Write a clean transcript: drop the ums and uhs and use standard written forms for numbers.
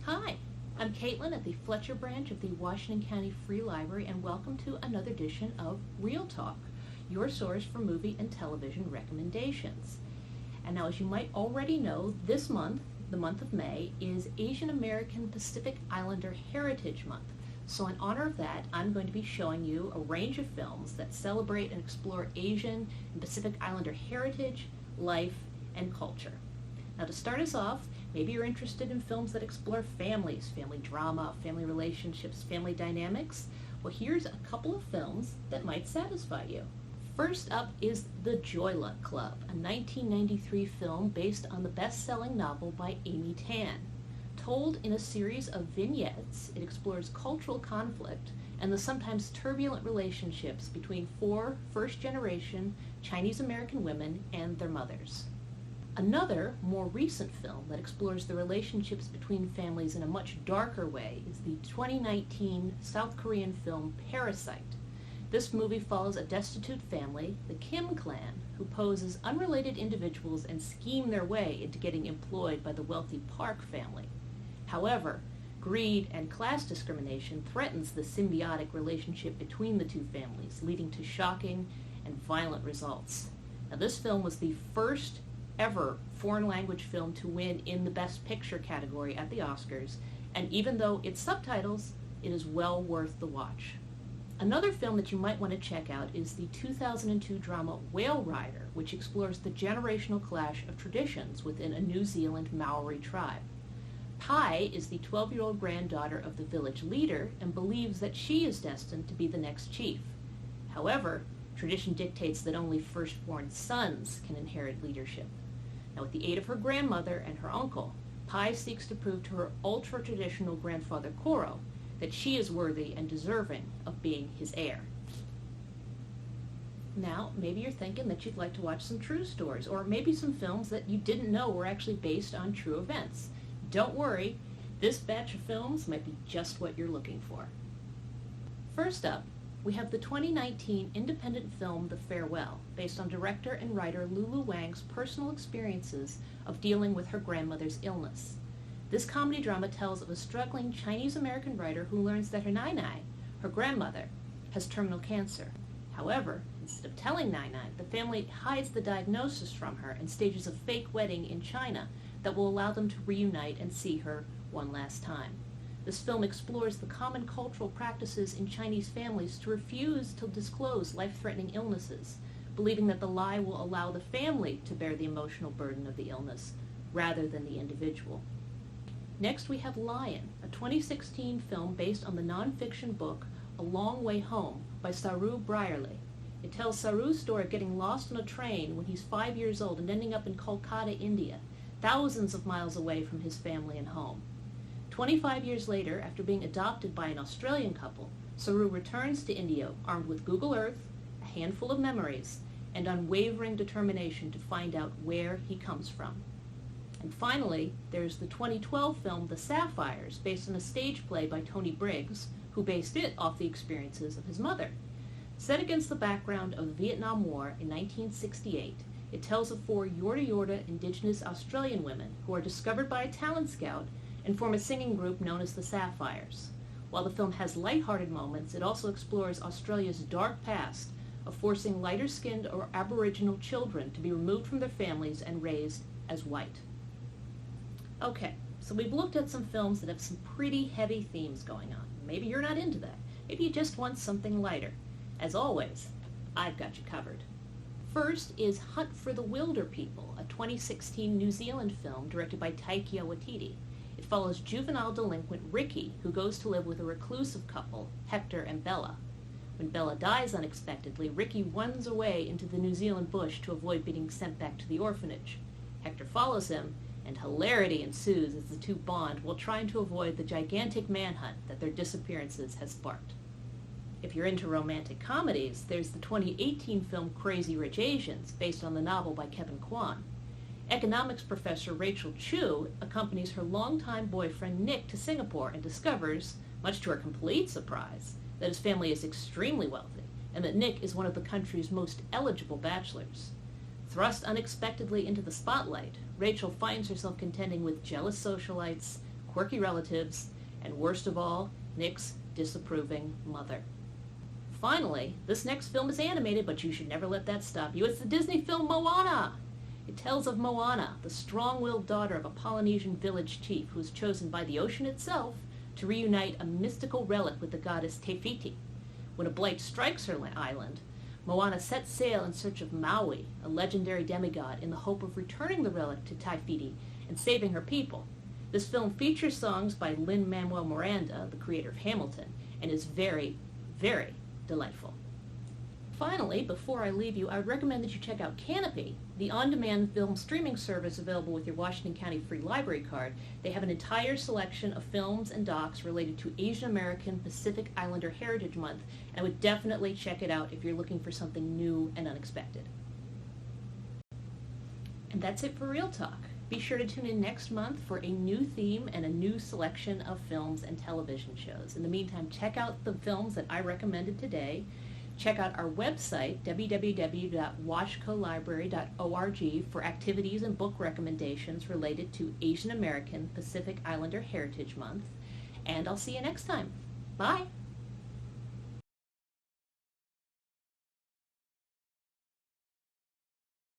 Hi, I'm Katelyn at the Fletcher branch of the Washington County Free Library, and welcome to another edition of Real Talk, your source for movie and television recommendations. And now, as you might already know, this month, the month of May, is Asian American Pacific Islander Heritage Month. So in honor of that, I'm going to be showing you a range of films that celebrate and explore Asian and Pacific Islander heritage, life, and culture. Now, to start us off, maybe you're interested in films that explore families, family drama, family relationships, family dynamics. Well, here's a couple of films that might satisfy you. First up is The Joy Luck Club, a 1993 film based on the best-selling novel by Amy Tan. Told in a series of vignettes, it explores cultural conflict and the sometimes turbulent relationships between four first-generation Chinese-American women and their mothers. Another, more recent film that explores the relationships between families in a much darker way is the 2019 South Korean film Parasite. This movie follows a destitute family, the Kim clan, who pose as unrelated individuals and scheme their way into getting employed by the wealthy Park family. However, greed and class discrimination threatens the symbiotic relationship between the two families, leading to shocking and violent results. Now, this film was the first ever foreign language film to win in the Best Picture category at the Oscars, and even though it's subtitles, it is well worth the watch. Another film that you might want to check out is the 2002 drama Whale Rider, which explores the generational clash of traditions within a New Zealand Maori tribe. Pai is the 12-year-old granddaughter of the village leader and believes that she is destined to be the next chief. However, tradition dictates that only firstborn sons can inherit leadership. Now, with the aid of her grandmother and her uncle, Pai seeks to prove to her ultra-traditional grandfather Koro that she is worthy and deserving of being his heir. Now, maybe you're thinking that you'd like to watch some true stories, or maybe some films that you didn't know were actually based on true events. Don't worry, this batch of films might be just what you're looking for. First up, we have the 2019 independent film The Farewell, based on director and writer Lulu Wang's personal experiences of dealing with her grandmother's illness. This comedy drama tells of a struggling Chinese-American writer who learns that her Nai, her grandmother, has terminal cancer. However, instead of telling Nai, the family hides the diagnosis from her and stages a fake wedding in China that will allow them to reunite and see her one last time. This film explores the common cultural practices in Chinese families to refuse to disclose life-threatening illnesses, believing that the lie will allow the family to bear the emotional burden of the illness rather than the individual. Next, we have Lion, a 2016 film based on the nonfiction book A Long Way Home by Saru Brierley. It tells Saru's story of getting lost on a train when he's 5 years old and ending up in Kolkata, India, thousands of miles away from his family and home. 25 years later, after being adopted by an Australian couple, Saru returns to India armed with Google Earth, a handful of memories, and unwavering determination to find out where he comes from. And finally, there's the 2012 film The Sapphires, based on a stage play by Tony Briggs, who based it off the experiences of his mother. Set against the background of the Vietnam War in 1968, it tells of four Yorta Yorta indigenous Australian women who are discovered by a talent scout and form a singing group known as the Sapphires. While the film has lighthearted moments, it also explores Australia's dark past of forcing lighter-skinned or Aboriginal children to be removed from their families and raised as white. Okay, so we've looked at some films that have some pretty heavy themes going on. Maybe you're not into that. Maybe you just want something lighter. As always, I've got you covered. First is Hunt for the Wilder People, a 2016 New Zealand film directed by Taika Waititi. It follows juvenile delinquent Ricky, who goes to live with a reclusive couple, Hector and Bella. When Bella dies unexpectedly, Ricky runs away into the New Zealand bush to avoid being sent back to the orphanage. Hector follows him, and hilarity ensues as the two bond while trying to avoid the gigantic manhunt that their disappearances has sparked. If you're into romantic comedies, there's the 2018 film Crazy Rich Asians, based on the novel by Kevin Kwan. Economics professor Rachel Chu accompanies her longtime boyfriend Nick to Singapore and discovers, much to her complete surprise, that his family is extremely wealthy and that Nick is one of the country's most eligible bachelors. Thrust unexpectedly into the spotlight, Rachel finds herself contending with jealous socialites, quirky relatives, and worst of all, Nick's disapproving mother. Finally, this next film is animated, but you should never let that stop you. It's the Disney film Moana. It tells of Moana, the strong-willed daughter of a Polynesian village chief who is chosen by the ocean itself to reunite a mystical relic with the goddess Te Fiti. When a blight strikes her island, Moana sets sail in search of Maui, a legendary demigod, in the hope of returning the relic to Te Fiti and saving her people. This film features songs by Lin-Manuel Miranda, the creator of Hamilton, and is very, very delightful. Finally, before I leave you, I would recommend that you check out Canopy, the on-demand film streaming service available with your Washington County Free Library card. They have an entire selection of films and docs related to Asian American Pacific Islander Heritage Month, and I would definitely check it out if you're looking for something new and unexpected. And that's it for Real Talk. Be sure to tune in next month for a new theme and a new selection of films and television shows. In the meantime, check out the films that I recommended today. Check out our website, www.washcolibrary.org, for activities and book recommendations related to Asian American Pacific Islander Heritage Month. And I'll see you next time. Bye!